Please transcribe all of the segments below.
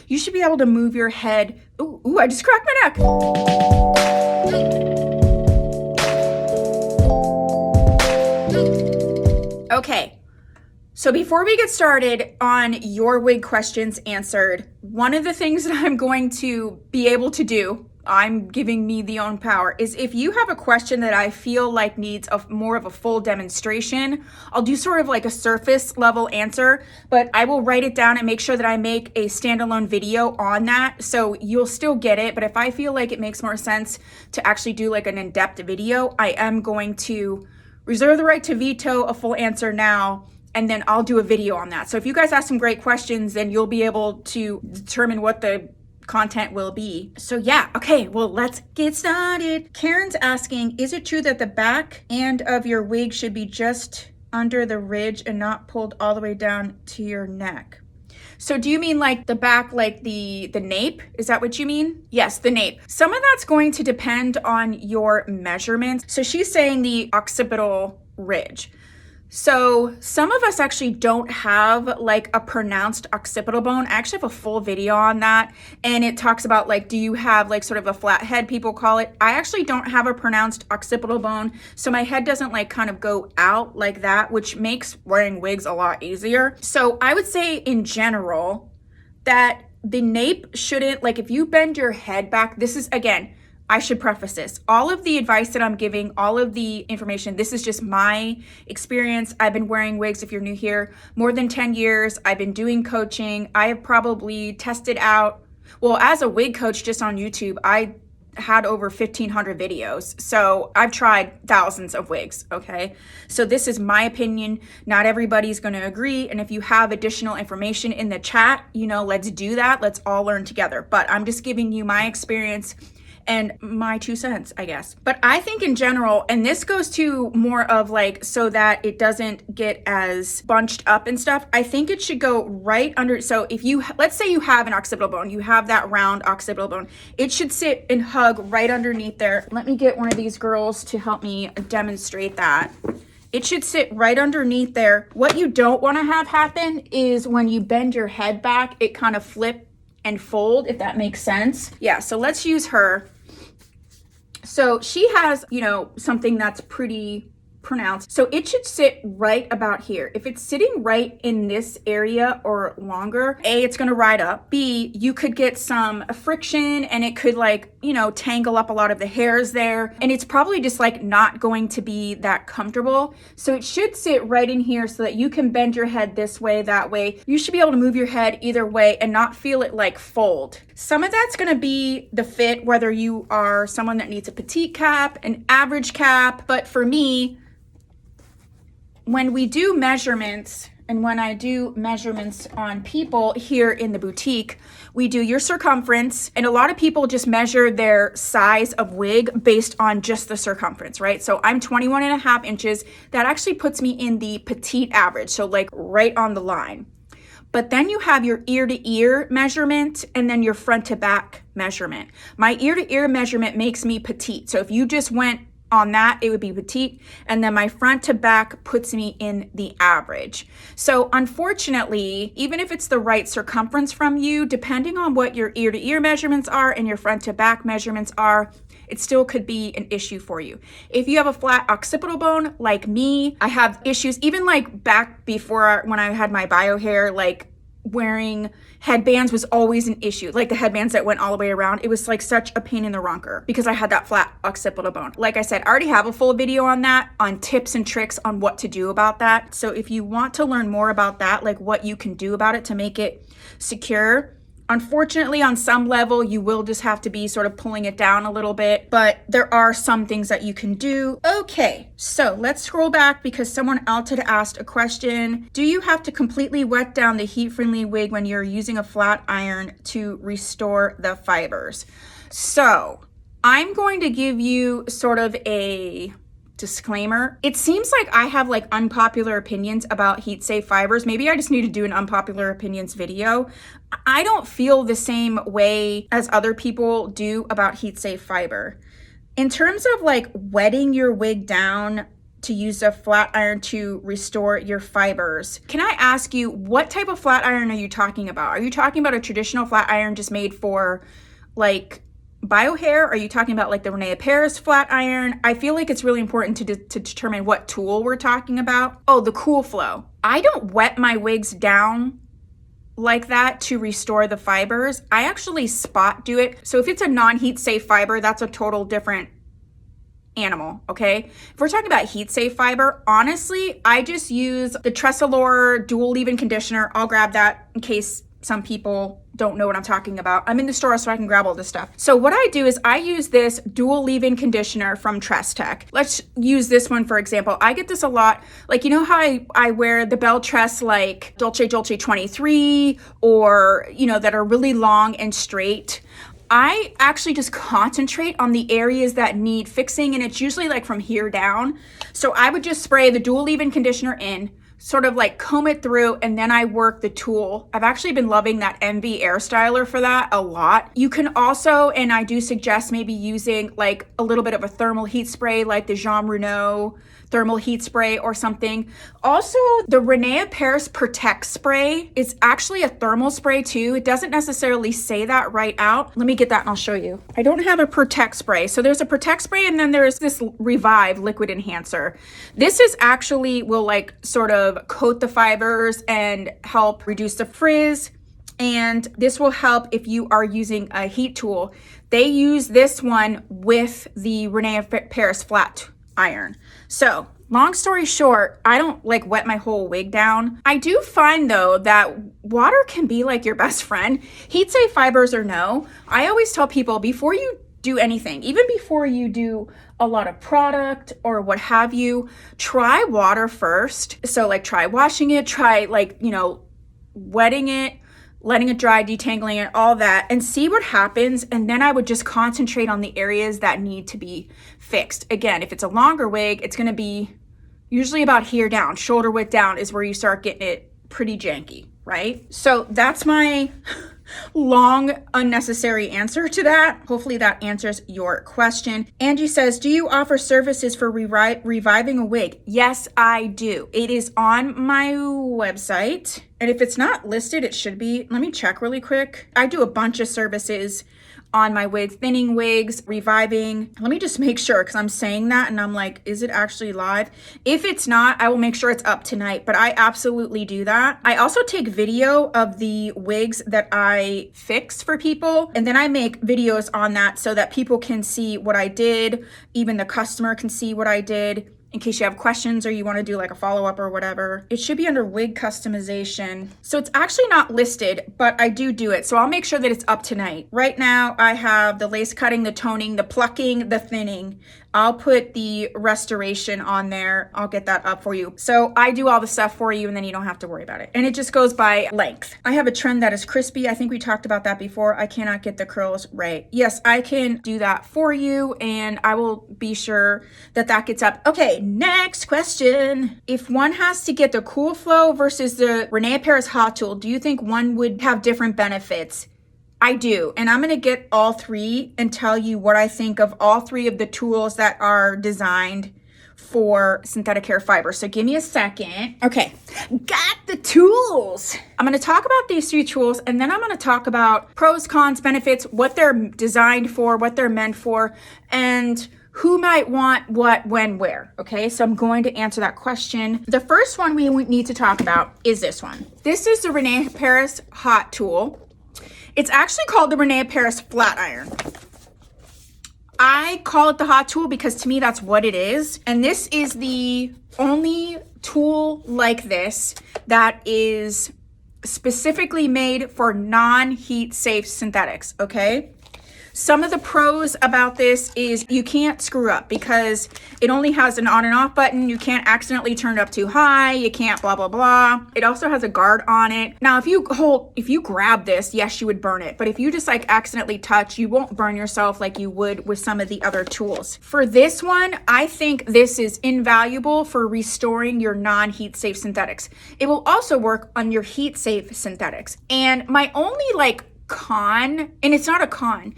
you should be able to move your head. Ooh, I just cracked my neck. Okay, so before we get started on your wig questions answered, one of the things that I'm going to be able to do, I'm giving me the own power, is if you have a question that I feel like needs more of a full demonstration, I'll do sort of like a surface level answer, but I will write it down and make sure that I make a standalone video on that, so you'll still get it. But if I feel like it makes more sense to actually do like an in-depth video, I am going to reserve the right to veto a full answer now, and then I'll do a video on that. So if you guys ask some great questions, then you'll be able to determine what the content will be. So yeah, okay, well, let's get started. Karen's asking, is it true that the back end of your wig should be just under the ridge and not pulled all the way down to your neck? So do you mean like the back, like the nape? Is that what you mean? Yes, the nape. Some of that's going to depend on your measurements. So she's saying the occipital ridge. So some of us actually don't have like a pronounced occipital bone. I actually have a full video on that, and it talks about like, do you have like sort of a flat head, people call it. I actually don't have a pronounced occipital bone, so my head doesn't like kind of go out like that, which makes wearing wigs a lot easier. So I would say in general that the nape shouldn't, like if you bend your head back, this is, again, I should preface this. All of the advice that I'm giving, all of the information, this is just my experience. I've been wearing wigs, if you're new here, more than 10 years. I've been doing coaching. I have probably tested out, well, as a wig coach just on YouTube, I had over 1,500 videos. So I've tried thousands of wigs, okay? So this is my opinion. Not everybody's gonna agree. And if you have additional information in the chat, you know, let's do that. Let's all learn together. But I'm just giving you my experience and my 2 cents, I guess. But I think in general, and this goes to more of like, so that it doesn't get as bunched up and stuff, I think it should go right under. So if you, let's say you have an occipital bone, you have that round occipital bone, it should sit and hug right underneath there. Let me get one of these girls to help me demonstrate that. It should sit right underneath there. What you don't want to have happen is when you bend your head back, it kind of flip and fold, if that makes sense. Yeah, so let's use her. So she has, you know, something that's pretty pronounced. So it should sit right about here. If it's sitting right in this area or longer, A, it's gonna ride up. B, you could get some friction and it could like, you know, tangle up a lot of the hairs there. And it's probably just like not going to be that comfortable. So it should sit right in here so that you can bend your head this way, that way. You should be able to move your head either way and not feel it like fold. Some of that's gonna be the fit, whether you are someone that needs a petite cap, an average cap. But for me, when we do measurements, and when I do measurements on people here in the boutique, we do your circumference, and a lot of people just measure their size of wig based on just the circumference, right? So I'm 21.5 inches. That actually puts me in the petite average, so like right on the line. But then you have your ear to ear measurement and then your front to back measurement. My ear to ear measurement makes me petite. So if you just went on that, it would be petite, and then my front to back puts me in the average. So unfortunately, even if it's the right circumference from you, depending on what your ear to ear measurements are and your front to back measurements are, it still could be an issue for you. If you have a flat occipital bone like me, I have issues even like back before when I had my bio hair, like wearing headbands was always an issue. Like the headbands that went all the way around, it was like such a pain in the rocker because I had that flat occipital bone. Like I said, I already have a full video on that, on tips and tricks on what to do about that. So if you want to learn more about that, like what you can do about it to make it secure, unfortunately, on some level, you will just have to be sort of pulling it down a little bit, but there are some things that you can do. Okay, so let's scroll back because someone else had asked a question. Do you have to completely wet down the heat-friendly wig when you're using a flat iron to restore the fibers? So I'm going to give you sort of a disclaimer. It seems like I have like unpopular opinions about heat safe fibers. Maybe I just need to do an unpopular opinions video. I don't feel the same way as other people do about heat safe fiber. In terms of like wetting your wig down to use a flat iron to restore your fibers. Can I ask you, what type of flat iron are you talking about? Are you talking about a traditional flat iron just made for like bio hair? Are you talking about like the Rene Paris flat iron? I feel like it's really important to determine what tool we're talking about. Oh, the Cool Flow. I don't wet my wigs down like that to restore the fibers. I actually spot do it. So if it's a non-heat safe fiber, that's a total different animal, okay? If we're talking about heat safe fiber, honestly, I just use the Tressallure dual leave-in conditioner. I'll grab that in case some people don't know what I'm talking about. I'm in the store so I can grab all this stuff. So what I do is I use this dual leave-in conditioner from TressTech. Let's use this one for example. I get this a lot. Like, you know how I wear the Belle Tress like Dolce 23 or, you know, that are really long and straight. I actually just concentrate on the areas that need fixing, and it's usually like from here down. So I would just spray the dual leave-in conditioner in, sort of like comb it through, and then I work the tool. I've actually been loving that MV Airstyler for that a lot. You can also, and I do suggest maybe using like a little bit of a thermal heat spray like the Jean Renault thermal heat spray or something. Also, the Rene Paris Protect spray is actually a thermal spray too. It doesn't necessarily say that right out. Let me get that and I'll show you. I don't have a Protect spray. So there's a Protect spray and then there's this Revive liquid enhancer. This is actually will like sort of coat the fibers and help reduce the frizz. And this will help if you are using a heat tool. They use this one with the Rene Paris flat iron. So long story short, I don't like wet my whole wig down. I do find though that water can be like your best friend. Heat safe fibers or no, I always tell people before you do anything, even before you do a lot of product or what have you, try water first. So like try washing it, try like, you know, wetting it, letting it dry, detangling it, all that, and see what happens. And then I would just concentrate on the areas that need to be fixed. Again, if it's a longer wig, it's gonna be usually about here down, shoulder width down is where you start getting it pretty janky, right? So that's my long, unnecessary answer to that. Hopefully that answers your question. Angie says, do you offer services for reviving a wig? Yes, I do. It is on my website. And if it's not listed, it should be. Let me check really quick. I do a bunch of services on my wigs, thinning wigs, reviving. Let me just make sure because I'm saying that and I'm like, is it actually live? If it's not, I will make sure it's up tonight, but I absolutely do that. I also take video of the wigs that I fix for people, and then I make videos on that so that people can see what I did. Even the customer can see what I did, in case you have questions or you want to do like a follow-up or whatever. It should be under wig customization. So it's actually not listed, but I do it. So I'll make sure that it's up tonight. Right now I have the lace cutting, the toning, the plucking, the thinning. I'll put the restoration on there. I'll get that up for you. So I do all the stuff for you and then you don't have to worry about it. And it just goes by length. I have a trend that is crispy. I think we talked about that before. I cannot get the curls right. Yes, I can do that for you and I will be sure that that gets up. Okay, next question. If one has to get the Cool Flow versus the Rene Paris Hot Tool, do you think one would have different benefits? I do, and I'm gonna get all three and tell you what I think of all three of the tools that are designed for synthetic hair fiber. So give me a second. Okay, got the tools. I'm gonna talk about these three tools and then I'm gonna talk about pros, cons, benefits, what they're designed for, what they're meant for, and who might want what, when, where. Okay, so I'm going to answer that question. The first one we need to talk about is this one. This is the Rene Paris Hot Tool. It's actually called the Rene Paris Flat Iron. I call it the Hot Tool because to me that's what it is. And this is the only tool like this that is specifically made for non-heat safe synthetics, okay? Some of the pros about this is you can't screw up because it only has an on and off button. You can't accidentally turn it up too high. You can't blah, blah, blah. It also has a guard on it. Now, if you grab this, yes, you would burn it. But if you just like accidentally touch, you won't burn yourself like you would with some of the other tools. For this one, I think this is invaluable for restoring your non-heat safe synthetics. It will also work on your heat safe synthetics. And my only like con, and it's not a con,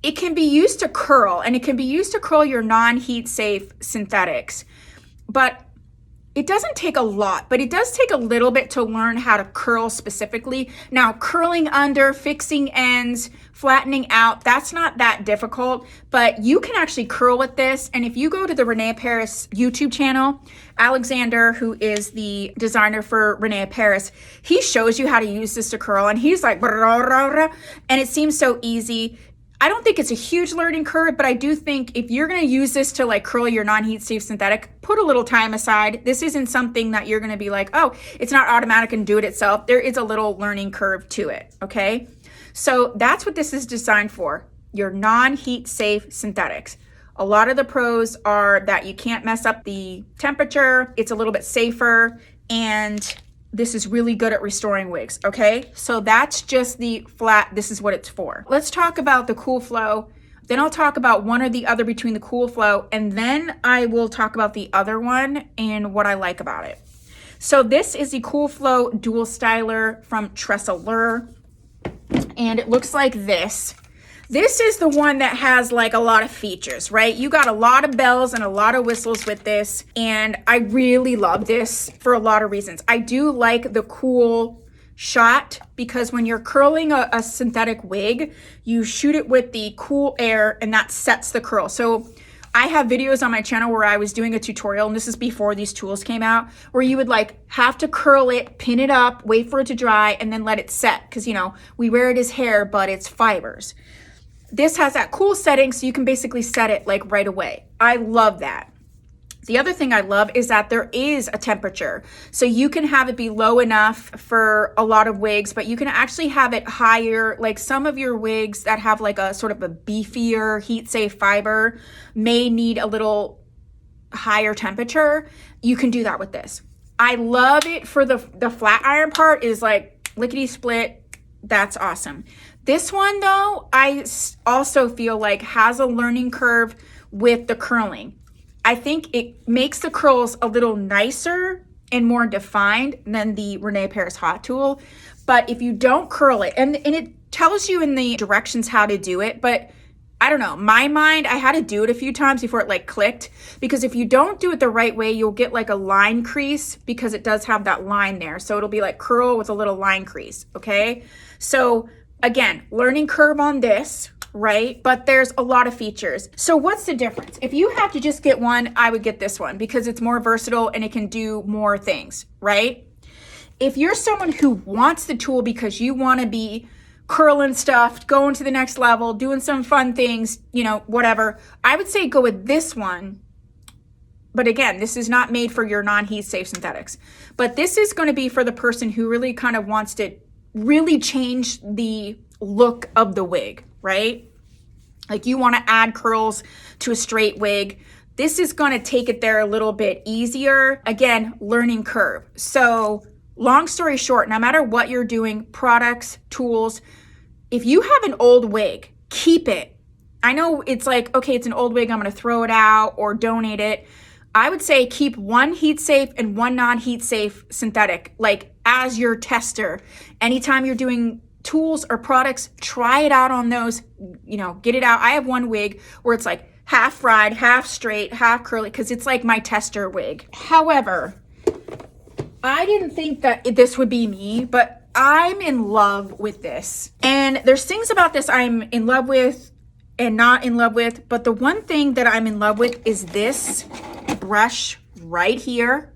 it can be used to curl, and it can be used to curl your non-heat safe synthetics. but it doesn't take a lot, but it does take a little bit to learn how to curl specifically. Now, curling under, fixing ends, flattening out, that's not that difficult, but you can actually curl with this. And if you go to the Rene Paris YouTube channel, Alexander, who is the designer for Rene Paris, he shows you how to use this to curl, and he's like, and it seems so easy. I don't think it's a huge learning curve, but I do think if you're going to use this to like curl your non-heat safe synthetic, put a little time aside. This isn't something that you're going to be like, oh, it's not automatic and do it itself. There is a little learning curve to it, okay? So that's what this is designed for, your non-heat safe synthetics. A lot of the pros are that you can't mess up the temperature, it's a little bit safer, and this is really good at restoring wigs, okay? So that's just the flat, this is what it's for. Let's talk about the Cool Flow. Then I'll talk about one or the other between the Cool Flow, and then I will talk about the other one and what I like about it. So this is the Cool Flow Dual Styler from Tressallure, and it looks like this. This is the one that has like a lot of features, right? You got a lot of bells and a lot of whistles with this, and I really love this for a lot of reasons. I do like the cool shot because when you're curling a synthetic wig, you shoot it with the cool air and that sets the curl. So I have videos on my channel where I was doing a tutorial, and this is before these tools came out, where you would like have to curl it, pin it up, wait for it to dry, and then let it set. Because, you know, we wear it as hair, but it's fibers. This has that cool setting, so you can basically set it like right away. I love that. The other thing I love is that there is a temperature. So you can have it be low enough for a lot of wigs, but you can actually have it higher. Like some of your wigs that have like a sort of a beefier heat safe fiber may need a little higher temperature. You can do that with this. I love it for the flat iron part is like lickety split. That's awesome. This one though, I also feel like has a learning curve with the curling. I think it makes the curls a little nicer and more defined than the Rene Paris hot tool. But if you don't curl it, and it tells you in the directions how to do it, but I don't know, my mind, I had to do it a few times before it like clicked, because if you don't do it the right way, you'll get like a line crease because it does have that line there. So it'll be like curl with a little line crease, okay? So again, learning curve on this, right? But there's a lot of features. So what's the difference? If you have to just get one, I would get this one because it's more versatile and it can do more things, right? If you're someone who wants the tool because you want to be curling stuff, going to the next level, doing some fun things, you know, whatever, I would say go with this one. But again, this is not made for your non-heat safe synthetics. But this is going to be for the person who really kind of wants to really change the look of the wig, right? Like you want to add curls to a straight wig. This is going to take it there a little bit easier. Again, learning curve. So long story short, no matter what you're doing, products, tools, if you have an old wig, keep it. I know it's like, okay, it's an old wig, I'm going to throw it out or donate it. I would say keep one heat safe and one non-heat safe synthetic, like as your tester. Anytime you're doing tools or products, try it out on those, you know, get it out. I have one wig where it's like half fried, half straight, half curly, because it's like my tester wig. However, I didn't think that this would be me, but I'm in love with this. And there's things about this I'm in love with and not in love with, but the one thing that I'm in love with is this brush right here.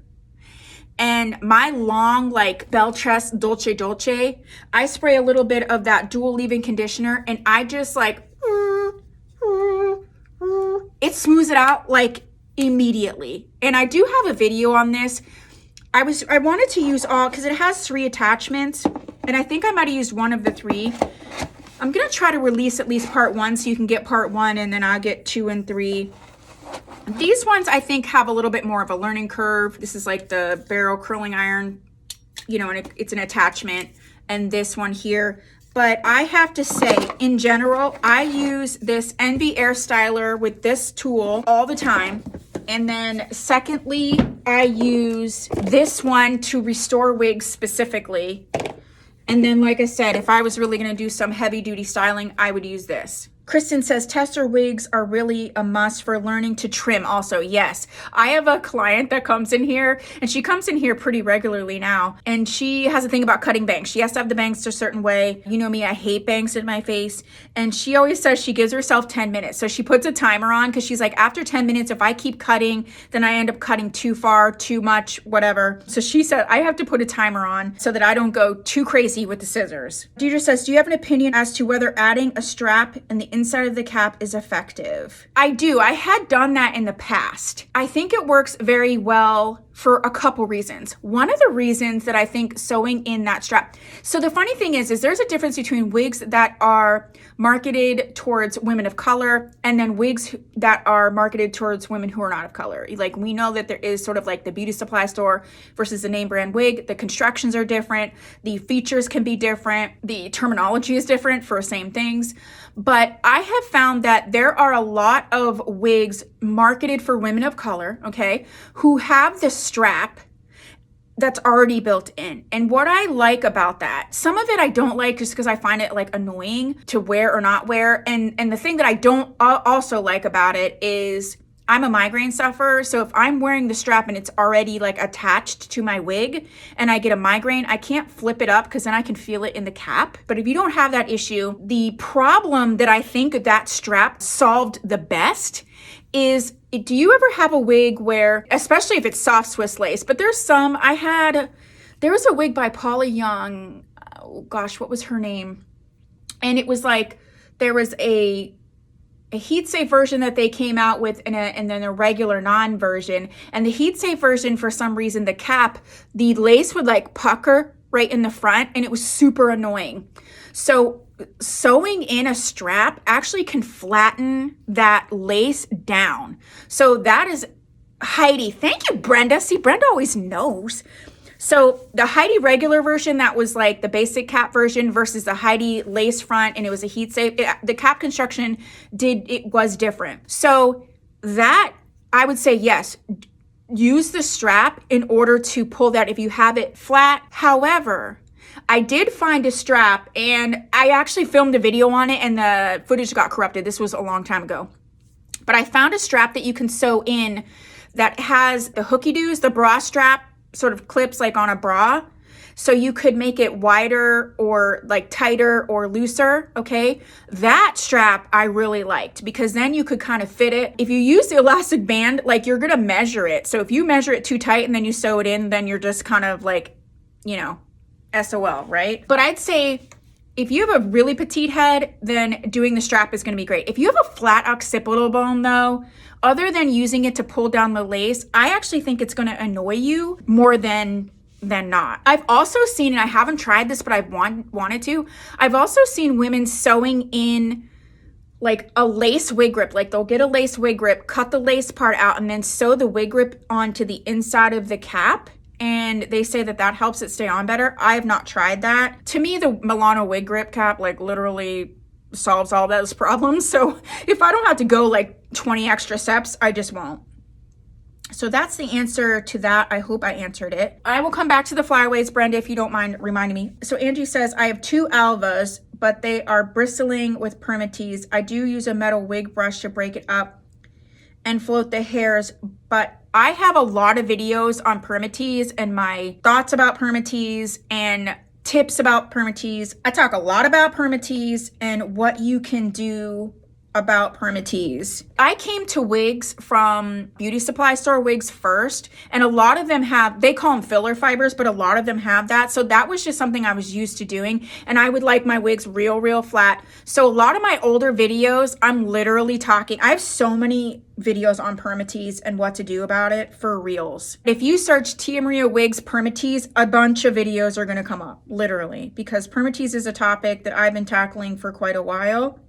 And my long like Beltress Dolce, I spray a little bit of that dual leave-in conditioner and I just like, it smooths it out like immediately. And I do have a video on this. I wanted to use all, because it has 3 attachments and I think I might have used one of the 3. I'm gonna try to release at least part 1 so you can get part 1 and then I'll get 2 and 3. These ones I think have a little bit more of a learning curve. This is like the barrel curling iron, you know, and it's an attachment, and this one here. But I have to say, in general, I use this Envy Airstyler with this tool all the time. And then secondly, I use this one to restore wigs specifically. And then, like I said, if I was really going to do some heavy duty styling, I would use this. Kristen says tester wigs are really a must for learning to trim also. Yes, I have a client that comes in here, and she comes in here pretty regularly now, and she has a thing about cutting bangs. She has to have the bangs a certain way. You know me, I hate bangs in my face, and she always says she gives herself 10 minutes. So she puts a timer on because she's like, after 10 minutes, if I keep cutting, then I end up cutting too far, too much, whatever. So she said I have to put a timer on so that I don't go too crazy with the scissors. Deidre says, do you have an opinion as to whether adding a strap in the inside of the cap is effective? I do. I had done that in the past. I think it works very well for a couple reasons. One of the reasons that I think sewing in that strap. So the funny thing is there's a difference between wigs that are marketed towards women of color and then wigs that are marketed towards women who are not of color. Like, we know that there is sort of like the beauty supply store versus the name brand wig. The constructions are different. The features can be different. The terminology is different for same things. But I have found that there are a lot of wigs marketed for women of color, okay, who have the strap that's already built in. And what I like about that, some of it I don't like just because I find it like annoying to wear or not wear. And the thing that I don't also like about it is I'm a migraine sufferer. So if I'm wearing the strap and it's already like attached to my wig and I get a migraine, I can't flip it up because then I can feel it in the cap. But if you don't have that issue, the problem that I think that strap solved the best is, do you ever have a wig where, especially if it's soft Swiss lace, but there's some, there was a wig by Paula Young, oh gosh, what was her name? And it was like, there was a heat safe version that they came out with and then a regular non version. And the heat safe version, for some reason, the cap, the lace would like pucker right in the front, and it was super annoying. So sewing in a strap actually can flatten that lace down. So that is Heidi. Thank you, Brenda. See, Brenda always knows. So the Heidi regular version, that was like the basic cap version, versus the Heidi lace front, and it was a heat safe. The cap construction was different. So that, I would say, yes, use the strap in order to pull that if you have it flat. However, I did find a strap, and I actually filmed a video on it, and the footage got corrupted. This was a long time ago. But I found a strap that you can sew in that has the hooky-doos, the bra strap sort of clips like on a bra. So you could make it wider or like tighter or looser, okay? That strap I really liked because then you could kind of fit it. If you use the elastic band, like, you're gonna measure it. So if you measure it too tight and then you sew it in, then you're just kind of like, you know, SOL, right? But I'd say if you have a really petite head, then doing the strap is gonna be great. If you have a flat occipital bone though, other than using it to pull down the lace, I actually think it's gonna annoy you more than not. I've also seen, and I haven't tried this, but I've wanted to, I've also seen women sewing in like a lace wig grip. Like, they'll get a lace wig grip, cut the lace part out, and then sew the wig grip onto the inside of the cap. And they say that that helps it stay on better. I have not tried that. To me, the Milano wig grip cap like literally solves all those problems. So if I don't have to go like 20 extra steps, I just won't. So that's the answer to that. I hope I answered it. I will come back to the flyaways, Brenda, if you don't mind reminding me. So Angie says, I have 2 alvas, but they are bristling with Permatease. I do use a metal wig brush to break it up and float the hairs, but I have a lot of videos on Permatease and my thoughts about Permatease and tips about Permatease. I talk a lot about Permatease and what you can do about Permatease. I came to wigs from beauty supply store wigs first, and a lot of them have, they call them filler fibers, but a lot of them have that. So that was just something I was used to doing, and I would like my wigs real flat. So a lot of my older videos, I'm literally talking, I have so many videos on Permatease and what to do about it for reals. If you search Tia Maria Wigs Permatease, a bunch of videos are gonna come up, literally, because Permatease is a topic that I've been tackling for quite a while.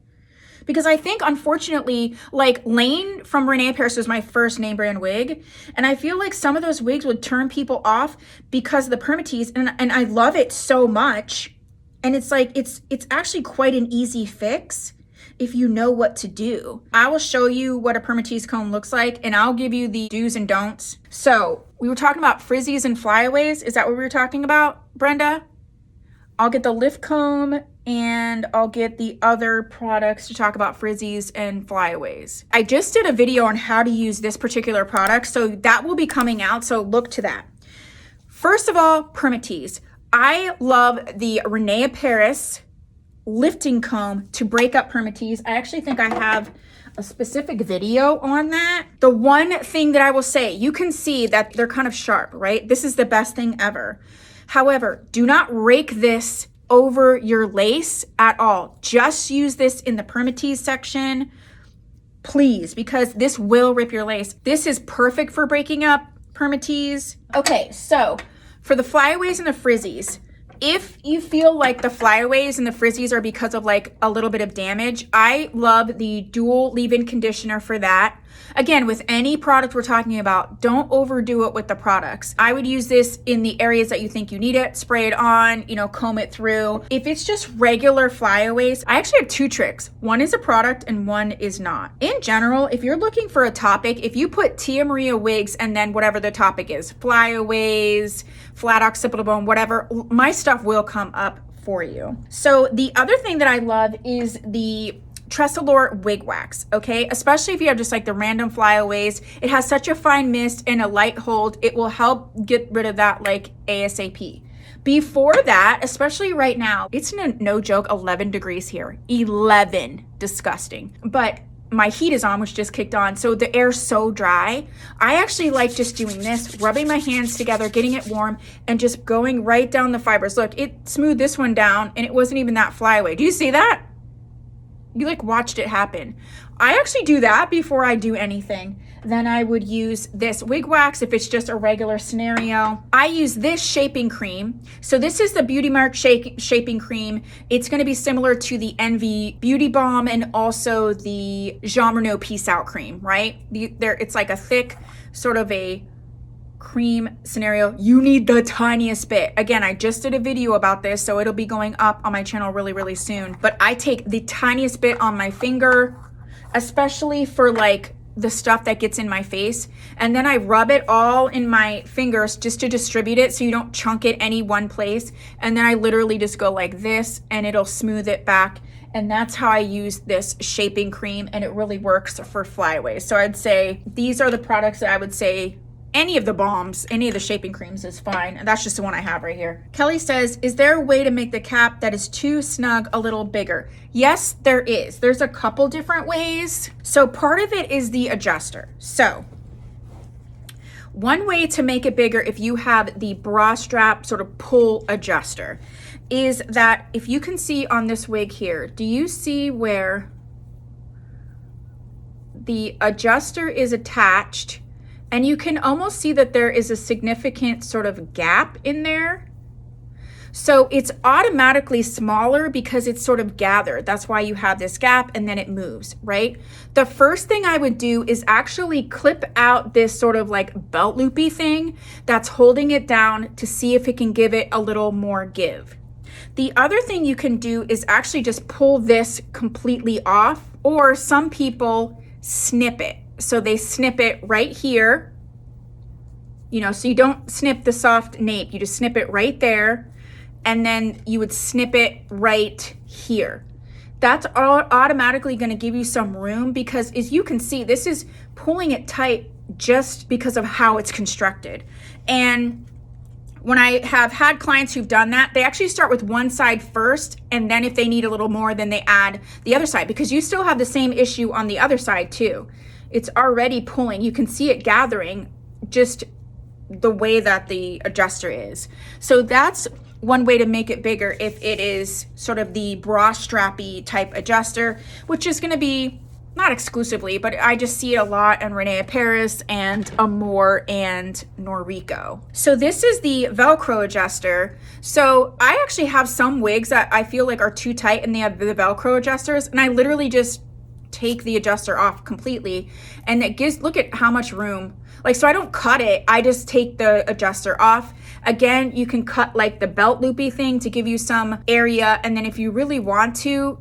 Because I think, unfortunately, like Lane from Rene was my first name brand wig. And I feel like some of those wigs would turn people off because of the Permatease. And I love it so much. And it's like, it's actually quite an easy fix if you know what to do. I will show you what a Permatease comb looks like, and I'll give you the do's and don'ts. So we were talking about frizzies and flyaways. Is that what we were talking about, Brenda? I'll get the lift comb and I'll get the other products to talk about Frizzies and Flyaways. I just did a video on how to use this particular product, so that will be coming out, so look to that. First of all, Permatease. I love the Rene lifting comb to break up Permatease. I actually think I have a specific video on that. The one thing that I will say, you can see that they're kind of sharp, right? This is the best thing ever. However, do not rake this over your lace at all. Just use this in the Permatease section, please, because this will rip your lace. This is perfect for breaking up Permatease. Okay, so for the Flyaways and the Frizzies, if you feel like the Flyaways and the Frizzies are because of like a little bit of damage, I love the dual leave-in conditioner for that. Again, with any product we're talking about, don't overdo it with the products. I would use this in the areas that you think you need it, spray it on, you know, comb it through. If it's just regular Flyaways, I actually have two tricks. One is a product and one is not. In general, if you're looking for a topic, if you put Tia Maria Wigs and then whatever the topic is, Flyaways, flat occipital bone, whatever, my stuff will come up for you. So the other thing that I love is the Tressallure wig wax, okay? Especially if you have just like the random Flyaways. It has such a fine mist and a light hold. It will help get rid of that like ASAP. Before that, especially right now, it's no joke, 11 degrees here. 11, disgusting. But my heat is on, which just kicked on, so the air's so dry. I actually like just doing this, rubbing my hands together, getting it warm, and just going right down the fibers. Look, it smoothed this one down, and it wasn't even that Flyaway. Do you see that? You like watched it happen. I actually do that before I do anything. Then I would use this wig wax if it's just a regular scenario. I use this shaping cream. So this is the Beauty Mark shaping cream. It's gonna be similar to the Envy Beauty Balm and also the Jean Renault Peace Out cream, right? It's like a thick, sort of a cream scenario. You need the tiniest bit. Again, I just did a video about this, so it'll be going up on my channel really, really soon. But I take the tiniest bit on my finger, especially for like the stuff that gets in my face, and then I rub it all in my fingers just to distribute it so you don't chunk it any one place, and then I literally just go like this and it'll smooth it back. And that's how I use this shaping cream, and it really works for Flyaways. So I'd say these are the products that I would say any of the balms, any of the shaping creams is fine. And that's just the one I have right here. Kelly says, is there a way to make the cap that is too snug a little bigger? Yes, there is. There's a couple different ways. So part of it is the adjuster. So one way to make it bigger, if you have the bra strap sort of pull adjuster, is that if you can see on this wig here, do you see where the adjuster is attached? And you can almost see that there is a significant sort of gap in there. So it's automatically smaller because it's sort of gathered. That's why you have this gap and then it moves, right? The first thing I would do is actually clip out this sort of like belt loopy thing that's holding it down to see if it can give it a little more give. The other thing you can do is actually just pull this completely off, or some people snip it. So they snip it right here, you know, so you don't snip the soft nape, you just snip it right there, and then you would snip it right here. That's automatically going to give you some room, because as you can see, this is pulling it tight just because of how it's constructed. And when I have had clients who've done that, they actually start with one side first, and then if they need a little more, then they add the other side, because you still have the same issue on the other side too. It's already pulling. You can see it gathering just the way that the adjuster is. So that's one way to make it bigger if it is sort of the bra strappy type adjuster, which is going to be not exclusively, but I just see it a lot in Rene and Amore and Norrico. So this is the Velcro adjuster. So I actually have some wigs that I feel like are too tight and they have the Velcro adjusters, and I literally just take the adjuster off completely, and it gives, look at how much room. Like, so I don't cut it, I just take the adjuster off. Again, you can cut like the belt loopy thing to give you some area, and then if you really want to,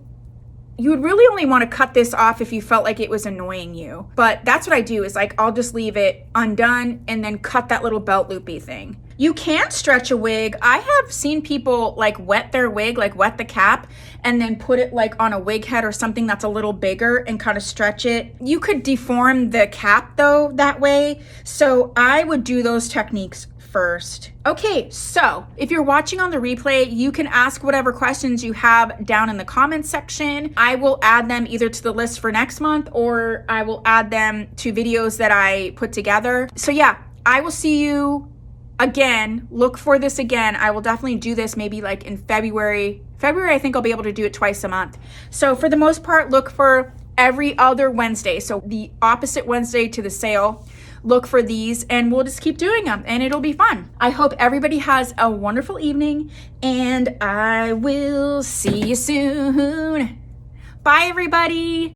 you would really only want to cut this off if you felt like it was annoying you. But that's what I do, is like I'll just leave it undone and then cut that little belt loopy thing. You can stretch a wig. I have seen people like wet their wig, like wet the cap, and then put it like on a wig head or something that's a little bigger and kind of stretch it. You could deform the cap though that way. So I would do those techniques first. Okay, so if you're watching on the replay, you can ask whatever questions you have down in the comments section. I will add them either to the list for next month, or I will add them to videos that I put together. So yeah, I will see you again. Look for this again. I will definitely do this maybe like in February. I think I'll be able to do it twice a month. So for the most part, look for every other Wednesday. So the opposite Wednesday to the sale. Look for these and we'll just keep doing them and it'll be fun. I hope everybody has a wonderful evening and I will see you soon. Bye everybody.